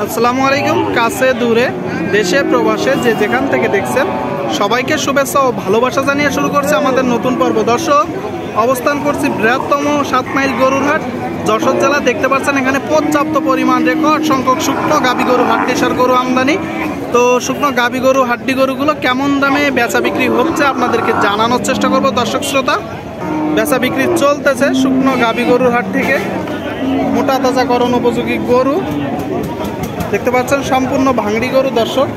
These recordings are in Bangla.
আসসালামু আলাইকুম। কাছে দূরে দেশে প্রবাসে যে যেখান থেকে দেখছেন সবাইকে শুভেচ্ছা ও ভালোবাসা জানিয়ে শুরু করছে আমাদের নতুন পর্ব। দর্শক, অবস্থান করছি বৃহত্তম 7 মাইল গরুর হাট যশোর জেলা। দেখতে পাচ্ছেন এখানে পর্যাপ্ত পরিমাণ রেকর্ড সংখ্যক শুকনো গাবি গরু, হাড্ডিসার গরু আমদানি। তো শুকনো গাবি গরু, হাড্ডি গরুগুলো কেমন দামে বেচা বিক্রি হচ্ছে আপনাদেরকে জানানোর চেষ্টা করব। দর্শক শ্রোতা, বেচা বিক্রি চলতেছে শুকনো গাবি গরুর হাট থেকে। মোটা তাজাকরণ উপযোগী গরু দেখতে পাচ্ছেন, সম্পূর্ণ ভাঙড়ি গরু। দর্শক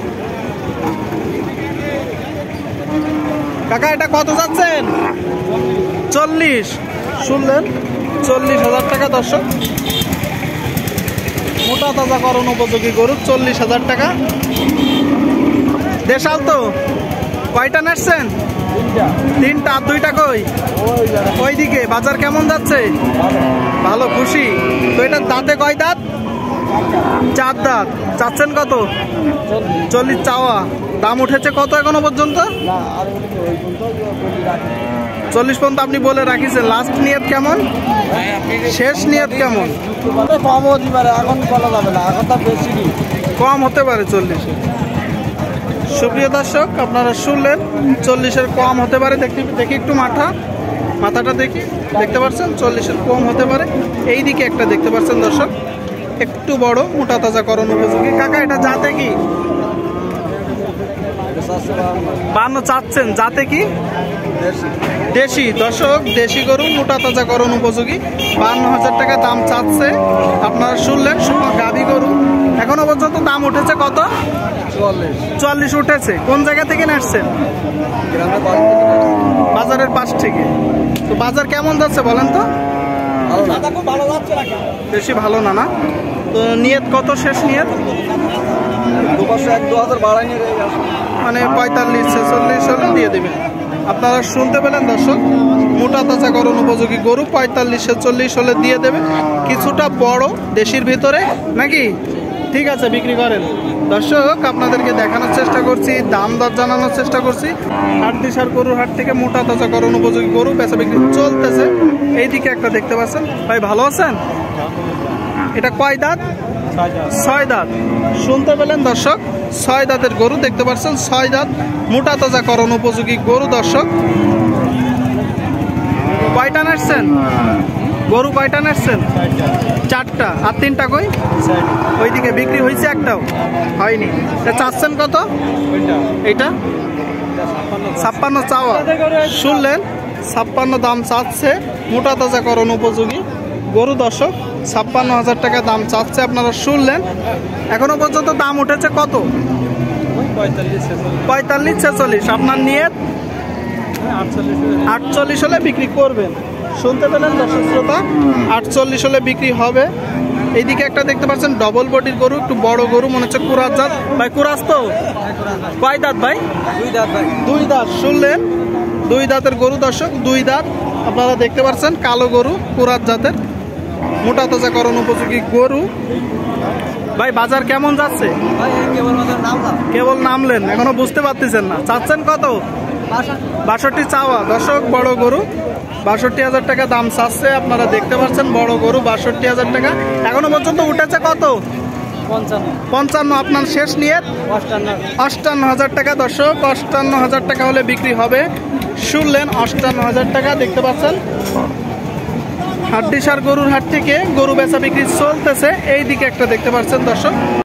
কাকা, এটা কত যাচ্ছেন? 40। শুনলেন, 40,000 টাকা। দর্শক, মোটা তাজাকরণ উপযোগী গরু 40,000 টাকা। দেশাল তো কয়টা নাচছেন? 3টা। আর 2টা কই? ওইদিকে। বাজার কেমন যাচ্ছে? ভালো, খুশি তো। এটা দাঁতে কয় দাঁত? 4 দাঁত। চাচ্ছেন কত? 40 চাওয়া। দাম উঠেছে কত এখনো পর্যন্ত? 40 পর্যন্ত আপনি বলে রাখিছেন। লাস্ট নিয়ত কেমন? শেষ নিয়ত কেমন? কম হতে পারে, এখন বলা যাবে না, এখন তার বেশি কম হতে পারে 40। সুপ্রিয় দর্শক, আপনারা শুনলেন 40-এর কম হতে পারে। দেখি একটু মাথাটা দেখি। দেখতে পাচ্ছেন 40-এর কম হতে পারে। এই দিকে একটা দেখতে পাচ্ছেন দর্শক, একটু বড়, মোটা তাজাকরণ উপযোগী। কাকা, এটা জাতে কি? 52 চাচ্ছেন। জাতে কি? দেশি। দর্শক, দেশি গরু, মোটা তাজাকরণ উপযোগী, 52,000 টাকা দাম চাচ্ছে। আপনারা শুনলেন শুকনো গাভী গরু। এখনো পর্যন্ত দাম উঠেছে কত? 40 উঠেছে। কোন জায়গা থেকে আসছেন? বাজারের পাশ থেকে। তো বাজার কেমন যাচ্ছে বলেন তো? বেশি ভালো না। তো নিয়ত কত? শেষ নিয়ত মানে 45-46 হলে দিয়ে দেবেন। আপনারা শুনতে পেলেন দর্শক, মোটা তাজাকরণ উপযোগী গরু 45-46 হলে দিয়ে দেবে। কিছুটা বড়, দেশির ভিতরে নাকি? ঠিক আছে, বিক্রি করেন। দর্শক, আপনাদেরকে দেখানোর চেষ্টা করছি, দাম দর জানানোর চেষ্টা করছি। হাড্ডিসার গরুর হাট থেকে মোটা তাজাকরণ উপযোগী গরু বেচা বিক্রি চলতেছে। এইদিকে একটা দেখতে পাচ্ছেন। ভাই ভালো আছেন? এটা কয় দাঁত? 6 দাঁত। শুনতে পেলেন দর্শক, 6 দাঁতের গরু দেখতে পাচ্ছেন। 6 দাঁত, মোটা তাজাকরণ উপযোগী গরু। দর্শক, কয়টা নাচছেন গরু? কয়টা নাচছেন? 4টা। আর 3টা কই? ওইদিকে। বিক্রি হয়েছে? একটাও হয়নি। চাচ্ছেন কত? এইটা 56 চাওয়া। শুনলেন, 56 দাম চাচ্ছে। মোটা তাজাকরণ উপযোগী গরু। দর্শক, 56,000 টাকা দাম চাচ্ছে। আপনারা শুনলেন। এখনো পর্যন্ত দাম উঠেছে কত? 45-46। আপনার নিয়ত 48 হলে বিক্রি করবেন। শুনতে পেলেন দর্শক শ্রোতা, 48 হলে বিক্রি হবে। এইদিকে একটা দেখতে পাচ্ছেন ডবল বডির গরু, একটু বড় গরু, মনে হচ্ছে কুরাজ জাত। ভাই কুরাজ তো? কয় দাঁত ভাই? 2 দাঁত ভাই। 2 দাঁত। শুনলেন, 2 দাঁতের গরু। দর্শক, 2 দাঁত। আপনারা দেখতে পাচ্ছেন, কালো গরু, কুরাজ জাতের, মোটা তাজাকরণ উপযোগী গরু। ভাই বাজার কেমন যাচ্ছে? কেবল নামলেন, এখনো বুঝতে পারতেছেন না। চাচ্ছেন কত? 62 চাওয়া। দর্শক, বড় গরু 62,000 টাকা দাম চাচ্ছে। আপনারা দেখতে পাচ্ছেন বড় গরু 62,000 টাকা। এখনো পর্যন্ত উঠেছে কত? 55। আপনার শেষ নিয়ত 58,000 টাকা। দর্শক, 58,000 টাকা হলে বিক্রি হবে। শুনলেন, 58,000 টাকা। দেখতে পাচ্ছেন হাড্ডিসার গরুর হাট থেকে গরু বেচা বিক্রি চলতেছে। এই দিকে একটা দেখতে পাচ্ছেন দর্শক।